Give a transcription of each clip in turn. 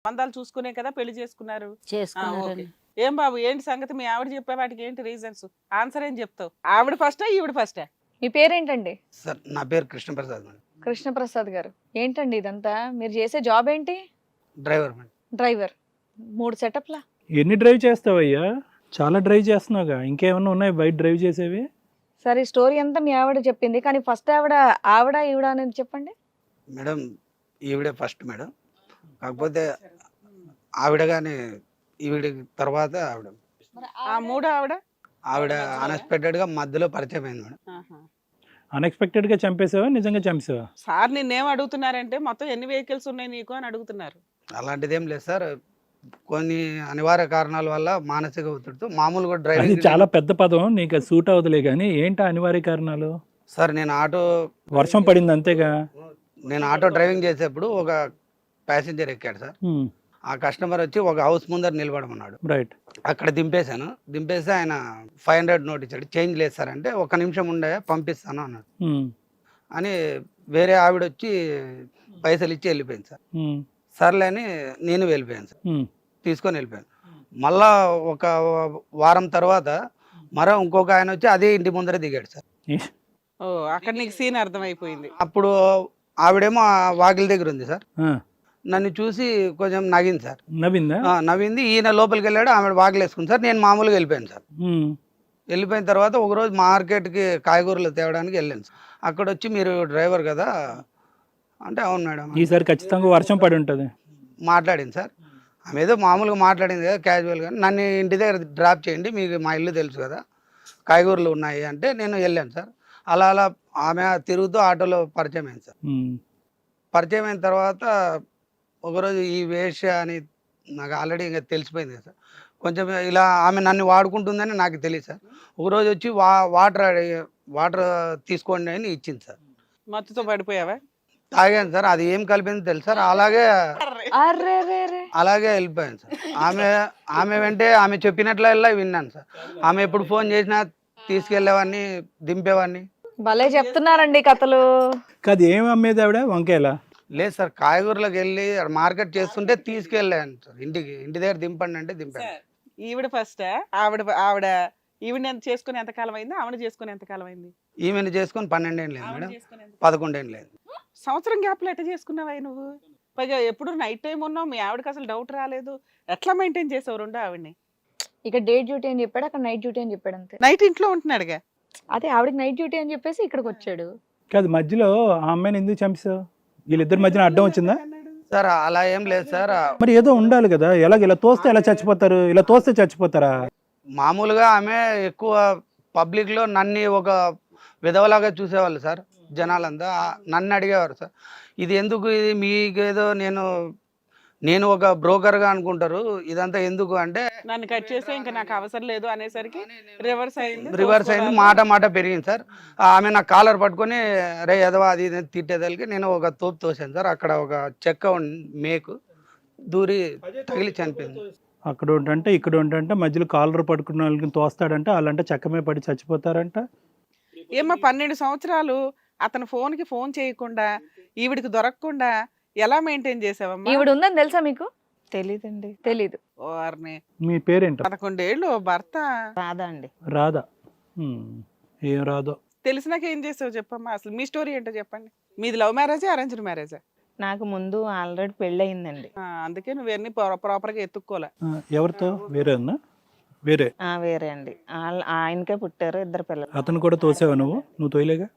సంబంధాలు చూసుకునే కదా పెళ్లి చేసుకున్నారు. చేసుకున్నారండి. ఏం బాబు ఏంటి సంగతి? మీ ఆవిడ చెప్పే వాటికి ఏంటి రీజన్స్? ఆన్సర్ ఏం చెప్తావు? ఆవిడ ఫస్టా ఈవిడ ఫస్టా? మీ పేరేంటండి? సార్ నా పేరు కృష్ణప్రసాద్ మేడం. కృష్ణప్రసాద్ గారు. ఏంటండి ఇదంతా? మీరు చేసే జాబ్ ఏంటి? Driver madam. డ్రైవర్. 3 సెటప్లా? ఎన్ని డ్రైవ్ చేస్తావయ్యా? చాలా డ్రైవ్ చేస్తున్నావుగా, ఇంకేమన్నా ఉన్నాయి బయట డ్రైవ్ చేసేవి? సరే, స్టోరీ అంతా మీ ఆవిడ చెప్పింది, కానీ ఫస్ట్ ఆవిడ ఈవిడ అనేది చెప్పండి. మేడం ఈవిడే ఫస్ట్ మేడం, కాకపోతే ఆవిడ కానీ ఈవిడ తర్వాత ఆవిడ ఆ మూడు ఆవిడ అన్ఎక్స్పెక్టెడ్ గా మధ్యలో పరిచయం అయింది మేడం. అన్ఎక్స్పెక్టెడ్ గా చంపేసావా, నిజంగా చంపేసావా? సార్ నిన్నేం అడుగుతున్నారంటే మొత్తం ఎన్ని వెహికల్స్ ఉన్నాయి నీకు అని అడుగుతున్నారు. అలాంటిది ఏం లేదు సార్, కొన్ని అనివార్య కారణాల వల్ల మానసిక ఒత్తిడితో మామూలుగా అది డ్రైవింగ్. చాలా పెద్ద పదం, నీకు అది సూట్ అవుతులే. కానీ ఏంటా అనివార్య కారణాలు? సార్ నేను వర్షం పడింది అంతేగా. ఆటో డ్రైవింగ్ చేసేప్పుడు ఒక ప్యాసింజర్ ఎక్కాడు సార్. ఆ కస్టమర్ వచ్చి ఒక హౌస్ ముందర నిలబడమన్నాడు. రైట్. అక్కడ దింపేసి ఆయన 500 నోట్ ఇచ్చాడు. చేంజ్ లేదు సార్ అంటే, ఒక్క నిమిషం ఉండే పంపిస్తాను అన్నాడు. అని వేరే ఆవిడ వచ్చి పైసలు ఇచ్చి వెళ్ళిపోయింది సార్. సర్లే అని నేను వెళ్ళిపోయాను సార్, తీసుకొని వెళ్ళిపోయాను. మళ్ళా ఒక వారం తర్వాత ఇంకొక ఆయన వచ్చి అదే ఇంటి ముందర దిగాడు సార్. ఓ అక్కడ నీకు సీన్ అర్థమైపోయింది. అప్పుడు ఆవిడేమో వాకిలి దగ్గర ఉంది సార్. నన్ను చూసి కొంచెం నవ్వింది సార్. నవ్వింది. ఈయన లోపలికి వెళ్ళాడు, ఆమె వాకిలి వేసుకుంది సార్. నేను మామూలుగా వెళ్ళిపోయాను సార్. వెళ్ళిపోయిన తర్వాత ఒకరోజు మార్కెట్కి కాయగూరలు తేవడానికి వెళ్ళాను సార్. అక్కడ వచ్చి మీరు డ్రైవర్ కదా అంటే, అవును మేడం. ఈసారి ఖచ్చితంగా వర్షం పడి ఉంటుంది. మాట్లాడింది సార్. ఆమె ఏదో మామూలుగా మాట్లాడింది కదా క్యాజువల్గా. నన్ను ఇంటి దగ్గర డ్రాప్ చేయండి, మీకు మా ఇల్లు తెలుసు కదా, కాయగూరలు ఉన్నాయి అంటే నేను వెళ్ళాను సార్. అలా ఆమె తిరుగుతూ ఆటోలో పరిచయం అయింది సార్. పరిచయం అయిన తర్వాత ఒకరోజు ఈ వేష్య అని నాకు ఆల్రెడీ ఇంకా తెలిసిపోయింది కదా సార్. కొంచెం ఇలా ఆమె నన్ను వాడుకుంటుందని నాకు తెలియదు సార్. ఒకరోజు వచ్చి వాటర్ తీసుకోండి అని ఇచ్చింది సార్. మత్తుతో పడిపోయావా? తాగాను సార్. అది ఏం కలిపింది తెలుసు సార్. అలాగే వెళ్ళిపోయాను సార్. ఆమె వెంటే ఆమె చెప్పినట్లల్లా విన్నాను సార్. ఆమె ఎప్పుడు ఫోన్ చేసినా తీసుకెళ్లేవాడిని, దింపేవాడిని. భలే చెప్తున్నారండి కథలు. కాదు, ఏం అమ్మేది ఆవిడ? వంకాయలా? లేదు సార్, కాయగూరలకు వెళ్ళి మార్కెట్ చేస్తుంటే తీసుకెళ్ళాను సార్. ఇంటి దగ్గర దింపండి అంటే దింపాను. ఈవిడ ఫస్ట్ ఈవిడ చేసుకుని ఎంతకాలం అయింది? ఆవిడ చేసుకుని ఎంతకాలం అయింది? ఈమెను చేసుకుని 12 ఏళ్ళు లేదు మేడం, 11 ఏళ్ళు లేదు. సంవత్సరం గ్యాప్లో ఎట్లా చేసుకున్నావా నువ్వు? పైగా ఎప్పుడు నైట్ టైం ఉన్నావు, మీ ఆవిడకి అసలు డౌట్ రాలేదు. ఎట్లా మెయింటైన్ చేసావు రెండు ఆవిడని? ఇక డే డ్యూటీ అని చెప్పాడు, అక్కడ నైట్ డ్యూటీ అని చెప్పాడు అంతే. నైట్ ఇంట్లో ఉంటున్నాడుగా. అదే ఆవిడకి నైట్ డ్యూటీ అని చెప్పేసి ఇక్కడికి వచ్చాడు. కాదు, మధ్యలో ఆ అమ్మాయిని ఎందుకు చంపేసావు? వీళ్ళిద్దరి మధ్యన అడ్డం వచ్చిందా సార్? అలా ఏం లేదు సార్. మరి ఏదో ఉండాలి కదా. ఇలా తోస్తే ఎలా చచ్చిపోతారు? ఇలా తోస్తే చచ్చిపోతారా? మామూలుగా ఆమె ఎక్కువ పబ్లిక్ లో నన్ను ఒక విధవలాగా చూసేవాళ్ళు సార్. జనాలంతా నన్ను అడిగేవారు సార్, ఇది ఎందుకు, ఇది మీకేదో నేను ఒక బ్రోకర్ గా అనుకుంటారు, ఇదంతా ఎందుకు అంటే, నన్ను కట్ చేస్తే ఇంకా నాకు అవసరం లేదు అనేసరికి రివర్స్ అయింది. మాట పెరిగింది సార్. ఆమె నా కాలర్ పట్టుకొని రే ఎదవా అది ఇది తిట్టేదానికి నేను ఒక తోపు తోసాను సార్. అక్కడ ఒక చెక్క మేకు దూరి తగిలి చనిపోయింది. అక్కడ ఉంటే ఇక్కడ ఉంటే మధ్యలో కాలర్ పట్టుకున్న వాళ్ళకి తోస్తాడంట, వాళ్ళంటే చెక్కమే పడి చచ్చిపోతారంట. ఏమో 12 సంవత్సరాలు అతను ఫోన్ చేయకుండా, ఈవిడికి దొరకకుండా ఎలా మెయింటైన్ చేసావమ్మా? ఈవిడ ఉందని తెలుసా మీకు? తెలీదండి. తెలీదు. మీ పేరేంట? 11 ఏళ్ళు భర్త. రాదా అండి. రాధా. ఏం రాదో. తెలిసినాక ఏం చేసావు చెప్పమ్మా? అసలు మీ స్టోరీ ఏంటో చెప్పండి. మీది లవ్ మ్యారేజా, అరేంజ్డ్ మ్యారేజా? నాకు ముందు ఆల్రెడీ పెళ్ళయిందండి. అందుకే నువ్వన్నీ ప్రాపర్ గా ఎత్తుక్కోలే. ఎవరితో? వేరే వేరే అండి. ఆయనకే పుట్టారు 2 పిల్లలు. అతను కూడా తోసావా? నువ్వు తోయలేగా?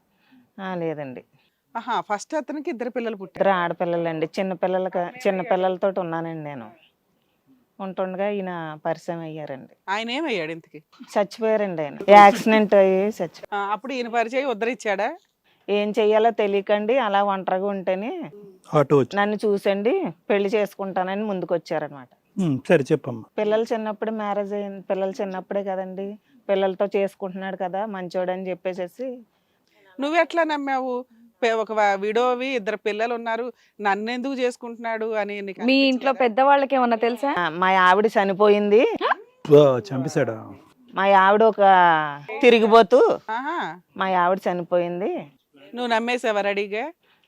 లేదండి. ఫస్ట్ అతనికి 2 పిల్లలు పుట్టారు. 2 ఆడపిల్లలండి. చిన్న పిల్లలతో ఉన్నానండి నేను. ఉంటుండగా ఈయన పరిచయం అయ్యారండి. ఆయన ఏమయ్యాడు ఇంతకి? చచ్చిపోయారండి. ఆయన యాక్సిడెంట్ అయ్యి చచ్చిపోయారు. అప్పుడు ఈయన పరిచయం ఉద్ధరించాడా? ఏం చెయ్యాలో తెలియకండి, అలా ఒంటరిగా ఉంటేనే నన్ను చూసండి పెళ్లి చేసుకుంటానని ముందుకు వచ్చారనమాట. సరే చెప్పమ్మా. పిల్లలు చిన్నప్పుడే మ్యారేజ్ అయింది. పిల్లలు చిన్నప్పుడే కదండి, పిల్లలతో చేసుకుంటున్నాడు కదా మంచోడు అని చెప్పేసి. నువ్వెట్లా నమ్మావు? ఒక విడోవి 2 పిల్లలు ఉన్నారు, నన్ను ఎందుకు చేసుకుంటున్నాడు అని? మీ ఇంట్లో పెద్దవాళ్ళకి ఏమన్నా తెలుసా? మా ఆవిడ చనిపోయింది. చంపేశాడా? మా ఆవిడ ఒక తిరిగిపోతూ మా ఆవిడ చనిపోయింది. నువ్వు నమ్మేసావా రెడీగా?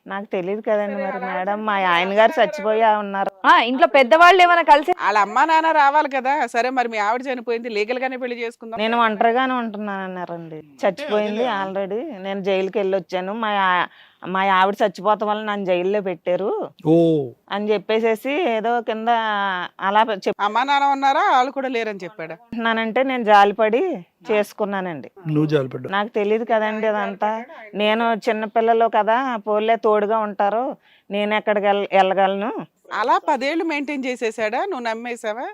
నాకు తెలియదు కదండి మరి మేడం, మా ఆయన గారు చచ్చిపోయా ఉన్నారు. ఇంట్లో పెద్దవాళ్ళు ఏమైనా కలిసి వాళ్ళ అమ్మా నాన్న రావాలి కదా. సరే మరి మీ ఆవిడ చనిపోయింది, లీగల్ గానే పెళ్లి చేసుకుందాం. నేను ఒంటరిగానే ఉంటున్నాను అన్నారండి. చచ్చిపోయింది ఆల్రెడీ, నేను జైలుకి వెళ్ళి వచ్చాను, మా ఆవిడ చచ్చిపోతాం వల్ల నన్ను జైల్లో పెట్టారు ఓ అని చెప్పేసేసి ఏదో కింద అలా అమ్మా నాన్న ఉన్నారా, వాళ్ళు కూడా లేరని చెప్పాడా? చెప్తున్నానంటే నేను జాలిపడి చేసుకున్నానండి. నువ్వు జాలిపడ్డా? నాకు తెలియదు కదండి అదంతా. నేను చిన్నపిల్లలు కదా, పోలే తోడుగా ఉంటారు, నేను ఎక్కడికి వెళ్ళగలను. అలా 10 ఏళ్ళు మెయింటైన్ చేసేసాడా? నువ్వు నమ్మేసావా?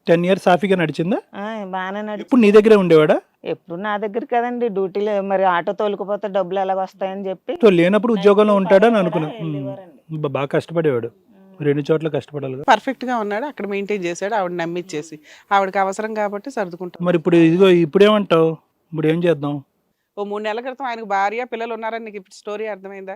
10 years సాఫీగా నడిచిందా? బాగానే నడిచి. ఇప్పుడు నీ దగ్గరే ఉండేవాడా? ఎప్పుడు నా దగ్గర కదండి, డ్యూటీలో మరి ఆటో తోలుకుపోతే డబ్బులు ఎలాగ వస్తాయని చెప్పి. సో లేనప్పుడు ఉద్యోగంలో ఉంటాడని అనుకున్నా. బాగా కష్టపడేవాడు, 2 చోట్ల కష్టపడాలి కదా. పర్ఫెక్ట్ గా ఉన్నాడు, అక్కడ మెయింటైన్ చేశాడు, ఆవిడ నమ్మిచ్చేసి. ఆవిడకి అవసరం కాబట్టి సర్దుకుంటాం. మరి ఇప్పుడు ఇదిగో ఇప్పుడేమంటావు? ఇప్పుడు ఏం చేద్దాం? ఓ 3 నెలల క్రితం ఆయనకు భార్య పిల్లలు ఉన్నారని నీకు ఇప్పుడు స్టోరీ అర్థమైందా?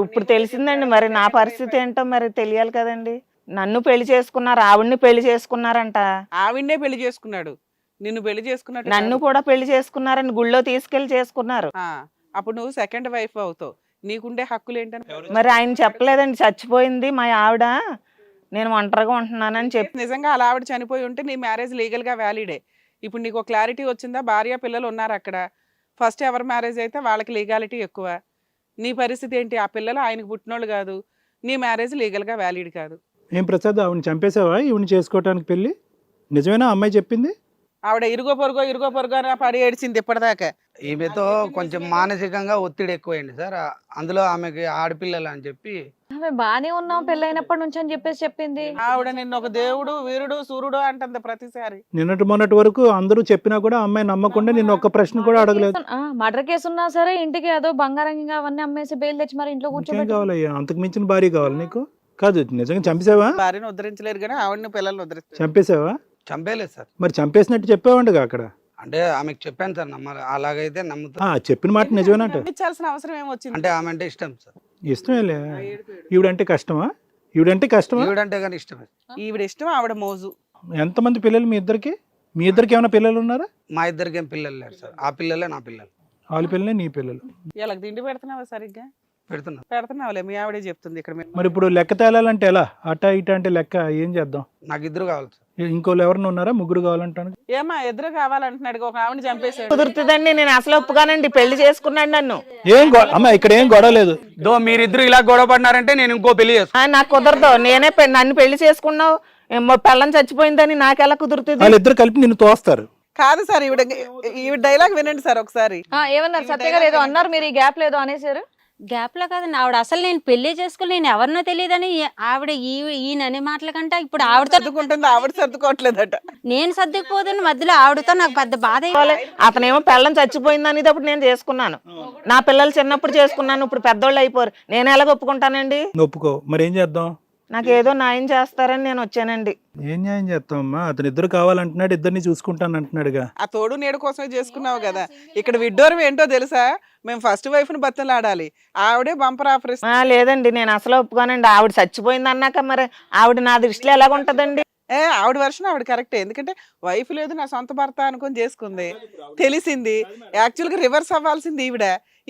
ఇప్పుడు తెలిసిందండి. మరి నా పరిస్థితి ఏంటో మరి తెలియాలి కదండి. నన్ను పెళ్లి చేసుకున్నారు, ఆవిడ్ని పెళ్లి చేసుకున్నారంట. ఆవిడనే పెళ్లి చేసుకున్నాడు, నిన్ను పెళ్లి చేసుకున్నాడు. నన్ను కూడా పెళ్లి చేసుకున్నారని గుళ్ళో తీసుకెళ్లి చేసుకున్నారు. అప్పుడు నువ్వు సెకండ్ వైఫ్ అవుతావు, నీకుండే హక్కులు ఏంటని మరి ఆయన చెప్పలేదండి, చచ్చిపోయింది మా ఆవిడ, నేను ఒంటరిగా ఉంటున్నానని చెప్పి. నిజంగా అలా ఆవిడ చనిపోయి ఉంటే నీ మ్యారేజ్ లీగల్ గా వ్యాలిడే. ఇప్పుడు నీకు క్లారిటీ వచ్చిందా? భార్య పిల్లలు ఉన్నారు అక్కడ. ఫస్ట్ ఎవరి మ్యారేజ్ అయితే వాళ్ళకి లీగాలిటీ ఎక్కువ. నీ పరిస్థితి ఏంటి? ఆ పిల్లలు ఆయనకు పుట్టినోళ్ళు కాదు, నీ మ్యారేజ్ లీగల్ గా వ్యాలిడ్ కాదు. ఏం ప్రసాద్, ఆవిడని చంపేసావా ఈవిని చేసుకోవటానికి పెళ్లి? నిజమేనా అమ్మాయి చెప్పింది? ఆవిడ ఇరుగో పొరుగో అని పడి ఏడిచింది ఇప్పటిదాకా. ఈమెతో కొంచెం మానసికంగా ఒత్తిడి ఎక్కువైంది సార్. అందులో ఆమెకి ఆడపిల్లలు అని చెప్పి ఆమె బానే ఉన్నాం పెళ్ళైనప్పటి నుంచి అని చెప్పేసి చెప్పింది. ఆవిడ నిన్న ఒక దేవుడు, వీరుడు, సూర్యుడు అంటుంది ప్రతిసారి. మొన్నటి వరకు అందరూ చెప్పినా కూడా అమ్మాయి నమ్మకుండా నిన్న ఒక్క ప్రశ్న కూడా అడగలేదు. మర్డర్ కేసు ఉన్నా సరే ఇంటికి ఏదో బంగారం అవన్నీ అమ్మేసి బెయిల్ తెచ్చి మరి ఇంట్లో ఏం కూర్చోబెట్టి. కావాలయ్యా? అంతకు మించిన భార్య కావాలి నీకు? కాదు, నిజంగా చంపేసావా? భార్యను ఉద్ధరించలేరు కానీ ఆవిడని పిల్లల్ని ఉద్ధరిస్తారు. చంపేసావా? చంపేయలేదు సార్. మరి చంపేసినట్టు చెప్పావండగా అక్కడ. అంటే ఆమెకు చెప్పాను సార్, నమ్మాలి, అలాగైతే నమ్ముతా. చెప్పిన మాట నిజమేనంట. ఇచ్చాల్సిన అవసరం ఏమొచ్చింది? అంటే ఆమె అంటే ఇష్టం సార్. ఇష్టమేలే. ఈవిడంటే కష్టమా? ఈవిడంటే కానీ ఇష్టమే. ఈవిడ ఇష్టం, ఆవిడ మోజు. ఎంతమంది పిల్లలు మీ ఇద్దరికి? ఏమైనా పిల్లలు ఉన్నారా? మా ఇద్దరికి ఏం పిల్లలు లేరు సార్. ఆ పిల్లలే నా పిల్లలు. వాళ్ళ పిల్లలే నీ పిల్లలు. ఇలా తిండి పెడుతున్నావా సరిగ్గా? పెడుతున్నావులే, మీ ఆవిడే చెప్తుంది ఇక్కడ. మరి ఇప్పుడు లెక్క తేలాలంటే ఎలా? అటా ఇటా అంటే లెక్క ఏం చేద్దాం? నాకు ఇద్దరు కావాలి సార్. ఇంకోళ్ళు ఎవరైనా ఉన్నారా? ముగ్గురు కావాలంటాను. ఏమా ఇద్దరు కావాలంటున్నాడు, ఒక ఆవిడ చంపేశాడు. కుదురుతుందండి, నేను అసలు ఒప్పుగానండి, పెళ్లి చేసుకున్నాడు నన్ను. అమ్మ ఇక్కడ ఏం గొడవ లేదు. మీరిద్దరు ఇలా గొడవ పడినారంటే నేను ఇంకో పెళ్లి చేస్తాను. నాకు కుదరదు, నన్ను పెళ్లి చేసుకున్నావు, పెళ్ళం చచ్చిపోయిందని నాకెలా కుదురుతుంది? వాళ్ళిద్దరు కలిపి నిన్ను తోస్తారు. కాదు సార్, ఈవిడ డైలాగ్ వినండి సార్ ఒకసారి. ఏమన్నారు? సత్య గారు ఏదో అన్నారు, మీరు ఈ గ్యాప్ లేదో అనేసారు. గ్యాప్ లో కాదండి, ఆవిడ అసలు నేను పెళ్లి చేసుకుని నేను ఎవరినో తెలియదని ఆవిడ ఈయననే మాటల కంటే ఇప్పుడు ఆవిడతో సర్దుకుంటుంది, ఆవిడ సర్దుకోవట్లేదట. నేను సర్దుకుపోతున్న మధ్యలో ఆవిడతో నాకు పెద్ద బాధ. అతనేమో పెళ్ళం చచ్చిపోయింది అనేది అప్పుడు నేను చేసుకున్నాను, నా పిల్లలు చిన్నప్పుడు చేసుకున్నాను, ఇప్పుడు పెద్దోళ్ళు అయిపోరు, నేను ఎలా ఒప్పుకుంటానండి? ఒప్పుకో, మరి ఏం చేద్దాం? నాకు ఏదో న్యాయం చేస్తారని నేను వచ్చానండి. ఏం న్యాయం చేస్తామమ్మా? అతను ఇద్దరు కావాలంటున్నాడు, ఇద్దరిని చూసుకుంటాను అంటున్నాడుగా. ఆ తోడు నేడు కోసమే చేసుకున్నావు కదా. ఇక్కడ విడ్డోరం ఏంటో తెలుసా? మేము ఫస్ట్ వైఫ్ ని బత్తలాడాలి, ఆవిడే బంపర్ ఆఫర్. లేదండి, నేను అసలు ఒప్పుకోనండి. ఆవిడ చచ్చిపోయింది అన్నాక మరి ఆవిడ నా దృష్టిలో ఎలాగుంటదండి? ఆవిడ వర్షన్ ఆవిడ కరెక్టే, ఎందుకంటే వైఫ్ లేదు నా సొంత భర్త అనుకొని చేసుకుంది, తెలిసింది. యాక్చువల్ గా రివర్స్ అవ్వాల్సింది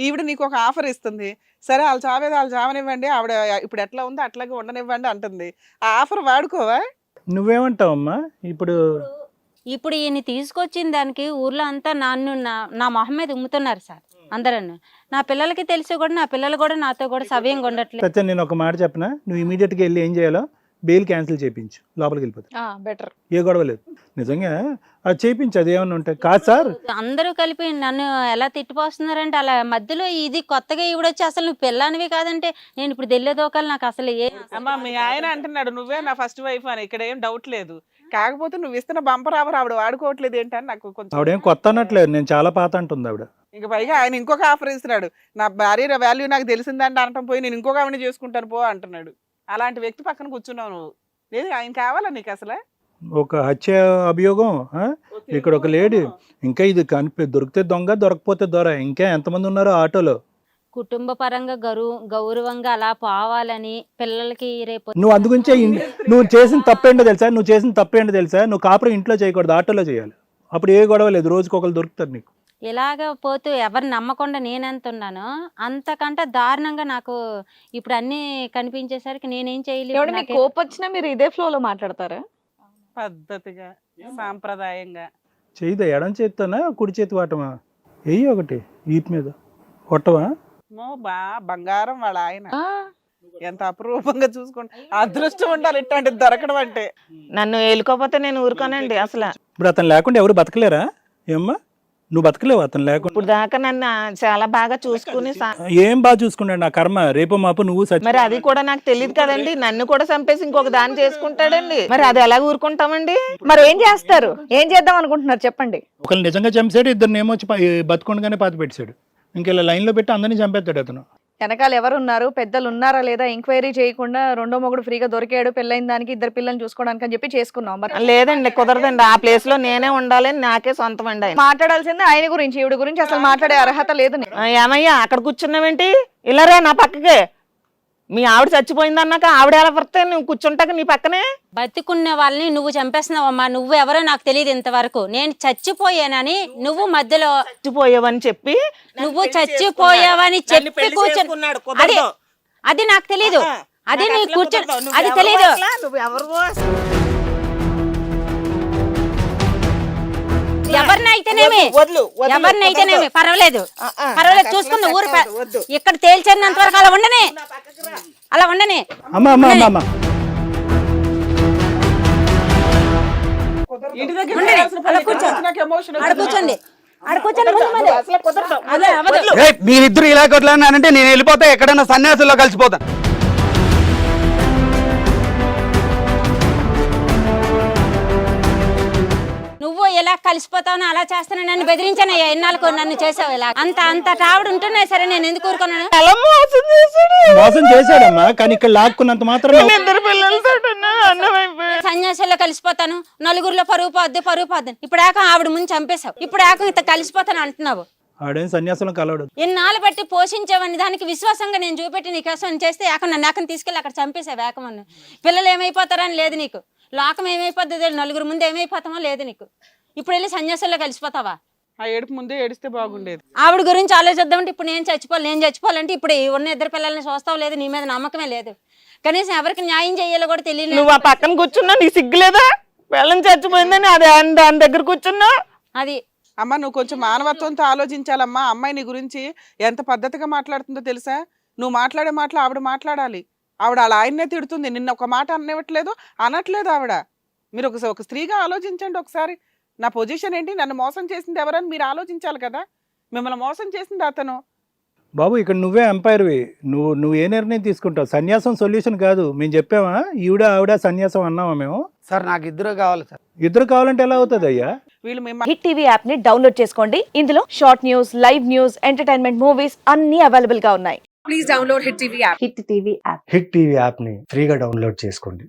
ఈవిడ నీకు ఒక ఆఫర్ ఇస్తుంది. సరే వాళ్ళు చావనివ్వండి, ఆవిడ ఇప్పుడు ఎట్లా ఉందో అట్లాగే ఉండనివ్వండి అంటుంది. ఆ ఆఫర్ వాడుకోవా? నువ్వేమంటావమ్మా? ఇప్పుడు ఈయన తీసుకొచ్చిన దానికి ఊర్లో అంతా నా మొహం మీద ఉమ్ముతున్నారు సార్ అందరూ. నా పిల్లలకి తెలిసి కూడా నా పిల్లలు కూడా నాతో కూడా సవ్యంగా ఉండట్లేదు. నేను ఒక మాట చెప్పనా? నువ్వు ఇమీడియట్ గా వెళ్ళి ఏం చేయాలో బెయిల్ క్యాన్సిల్ చేయించు, లోపలికి వెళ్ళిపోతుంది. బెటర్, ఏ గొడవ లేదు. నిజంగా అది చేయించు, అది ఏమన్నా ఉంటాయి. కాదు సార్, అందరూ కలిపి నన్ను ఎలా తిట్టిపోస్తున్నారంటే అలా మధ్యలో ఇది కొత్తగా ఈవిడొచ్చి అసలు నువ్వు పిల్లానివి కాదంటే నేను ఇప్పుడు తెలియదోకాలి నాకు అసలు అమ్మా మీ ఆయన అంటున్నాడు నువ్వే నా ఫస్ట్ వైఫ్ అని. ఇక్కడ ఏం డౌట్ లేదు, కాకపోతే నువ్వు ఇస్తున్న బంపర్ ఆఫర్ ఆవిడ వాడుకోవట్లేదు ఏంటని నాకు కొంచెం. ఆవిడేం కొత్త అనట్లేదు, నేను చాలా పాత అంటుంది ఆవిడ. ఇంకా పైగా ఆయన ఇంకొక ఆఫర్ ఇస్తున్నాడు, నా భార్య వాల్యూ నాకు తెలిసిందంటే అనటం పోయి నేను ఇంకొక ఆవిడని చేసుకుంటాను పో అంటున్నాడు. అలాంటి వ్యక్తి పక్కన కూర్చున్నావు నువ్వు. లేదు ఆయన కావాలా నీకు? అసలు ఒక హత్య అభియోగం, ఇక్కడ ఒక లేడీ, ఇంకా ఇది దొరికితే దొంగ, దొరకపోతే దొర, ఇంకా ఎంతమంది ఉన్నారు ఆటోలో. కుటుంబ పరంగా గౌరవంగా అలా పోవాలని పిల్లలకి రేపు. నువ్వు అందుగురించే నువ్వు చేసిన తప్పేంటో తెలుసా? నువ్వు కాపురం ఇంట్లో చేయకూడదు, ఆటోలో చేయాలి. అప్పుడు ఏ గొడవ లేదు, రోజుకి ఒకరు దొరుకుతారు నీకు. ఇలాగ పోతూ ఎవరు నమ్మకుండా నేనెంత ఉన్నానో అంతకంటే దారుణంగా నాకు ఇప్పుడు అన్ని కనిపించేసరికి నేనేం చేయలేదు. ఏమంటే మీకు కోపం వచ్చినా మీరు ఇదే ఫ్లో లో మాట్లాడతారా? పద్ధతిగా సాంప్రదాయంగా. చేయిదా ఎడం చేత్తోనా కుడి చేతి వాటమా? వెయ్యి ఒకటి వీపు మీద కొట్టవా? బంగారం వాళ్ళ ఆయన ఆ, ఎంత అపురూపంగా చూసుకోండి. అదృష్టం ఉండాలి ఇట్లాంటిది దొరకడం అంటే. నన్ను ఏలుకోపోతే నేను ఊరుకోనండి అసలు. ఇప్పుడు అతను లేకుండా ఎవరు బతకలేరా? ఏమ్మా నువ్వు బతకలేవు అతను లేకుండా? ఇప్పుడు దాకా నన్ను చాలా బాగా చూసుకుని ఏం బాగా చూసుకున్నాడు నా కర్మ. రేపు మాపు నువ్వు మరి అది కూడా నాకు తెలియదు కదండి. నన్ను కూడా చంపేసి ఇంకొక దాన్ని చేసుకుంటాడండి. మరి అది ఎలా ఊరుకుంటామండి? మరి ఏం చేస్తారు? ఏం చేద్దాం అనుకుంటున్నారు చెప్పండి? ఒకళ్ళు నిజంగా చంపేశాడు, ఇద్దరు ఏమొచ్చి బతుకుండగానే పాతి పెట్టాడు. ఇంకెలా లైన్లో పెట్టి అందరినీ చంపేస్తాడు అతను. వెనకాల ఎవరు ఉన్నారు, పెద్దలు ఉన్నారా లేదా ఎంక్వైరీ చేయకుండా రెండో మొగుడు ఫ్రీగా దొరికాడు, పెళ్ళైన దానికి ఇద్దరు పిల్లల్ని చూసుకోవడానికి అని చెప్పి చేసుకున్నాం. మరి లేదండి, కుదరదండి. ఆ ప్లేస్ లో నేనే ఉండాలని నాకే సొంతం అండి. మాట్లాడాల్సింది ఆయన గురించి, ఈవిడ గురించి అసలు మాట్లాడే అర్హత లేదు నీకు. ఏమయ్యా అక్కడ కూర్చున్నావేంటి? ఇలా రా నా పక్కకే. మీ ఆవిడ చచ్చిపోయింది అన్నాక ఆవిడ ఎలా పడితే నువ్వు కూర్చుంటాక నీ పక్కనే. బతికున్న వాళ్ళని నువ్వు చంపేస్తున్నావమ్మా. నువ్వు ఎవరో నాకు తెలియదు ఇంతవరకు. నేను చచ్చిపోయానని నువ్వు మధ్యలో చచ్చిపోయావని చెప్పి నువ్వు చచ్చిపోయావని చెప్పి కూర్చున్నాడు. అది నాకు తెలీదు. అది నీ కూర్చొని అది తెలీదు. ఎవరినైతేనేమి పర్వాలేదు, పర్వాలేదు చూసుకుంది ఊరు. ఇక్కడ తేల్చేంత వరకు అలా ఉండని, అలా ఉండని. అమ్మా అమ్మా అమ్మా అమ్మా ఇంటి దగ్గర ఉండండి. చేయాల్సిన పని నాకు ఎమోషన్ ఆడ కూర్చోండి, ఆడ కూర్చోండి ముందు మరి. అదే అవ్వదు. మీరిద్దరు ఇలా కొట్లాడినారంటే నేను వెళ్ళిపోతా, ఎక్కడైనా సన్యాసుల్లో కలిసిపోతాను. నువ్వు ఎలా కలిసిపోతావు అలా చేస్తాను. నన్ను బెదిరించానయ్యా ఎన్నాళ్ళకు నన్ను చేసావు ఇలా. అంత టావిడ ఉంటున్నా సరే నేను ఎందుకు ఊరుకున్నాను? మోసం చేశాడమ్మా, కానీ ఇక్కడ లాక్కున్నంత మాత్రం సన్యాసంలో కలిసిపోతాను, నలుగురిలో పరుగు పోద్ది. ఇప్పుడు ఆవిడ ముందు చంపేశావు. ఇప్పుడు ఇంత కలిసిపోతాను అంటున్నావు. ఆడేం సన్యాసం కలవడు. ఎన్నాళ్ళు బట్టి పోషించావని దానికి విశ్వాసంగా నేను చూపెట్టి నీకు అసలు చేస్తే నన్ను తీసుకెళ్ళి అక్కడ చంపేసావు ఏకమన్ను. పిల్లలు ఏమైపోతారని లేదు నీకు. లోకం ఏమైపోద్ది, నలుగురు ముందు ఏమైపోతామో లేదు నీకు. ఇప్పుడు వెళ్ళి సన్యాసంలో కలిసిపోతావా? ఆ ఏడుపు ముందే ఏడిస్తే బాగుండేది. ఆవిడ గురించి ఆలోచిద్దామంటే ఇప్పుడు నేను చచ్చిపోవాలంటే ఇప్పుడు ఉన్న ఇద్దరు పిల్లల్ని చూస్తావు లేదు, నీ మీద నమ్మకమే లేదు. కనీసం ఎవరికి న్యాయం చేయాలో కూడా తెలియదు. నువ్వు ఆ పక్కన కూర్చున్నా నీకు సిగ్గులేదా? పిల్లని చచ్చిపోయిందని అది దాని దగ్గర కూర్చున్నా. అది అమ్మ నువ్వు కొంచెం మానవత్వంతో ఆలోచించాలమ్మా. అమ్మాయి నీ గురించి ఎంత పద్ధతిగా మాట్లాడుతుందో తెలుసా? నువ్వు మాట్లాడే మాటలు ఆవిడ మాట్లాడాలి. ఆవిడ అలా ఆయన్నే తిడుతుంది, నిన్న ఒక మాట అనట్లేదు ఆవిడ. మీరు ఒక స్త్రీగా ఆలోచించండి ఒకసారి. నా పొజిషన్ ఏంటి, నన్ను మోసం చేసింది ఎవరని మీరు ఆలోచించాలి కదా. మిమ్మల్ని మోసం చేసింది అతను. బాబు ఇక్కడ నువ్వే ఎంపైర్వి. నువ్వు ఏ నిర్ణయం తీసుకుంటావు? సన్యాసం సొల్యూషన్ కాదు. మేము చెప్పామా ఆవిడ సన్యాసం అన్నామా మేము? సార్ నాకు ఇద్దరు కావాలి సార్. ఇద్దరు కావాలంటే ఎలా అవుతుంది అయ్యా? వీళ్ళు మిమ్మల్ని హిట్ టీవీ యాప్ ని డౌన్లోడ్ చేసుకోండి. ఇందులో short news, live news, entertainment movies అన్ని అవైలబుల్ గా ఉన్నాయి. Please download hit TV app. Hit TV యాప్ని ఫ్రీగా డౌన్లోడ్ చేసుకోండి.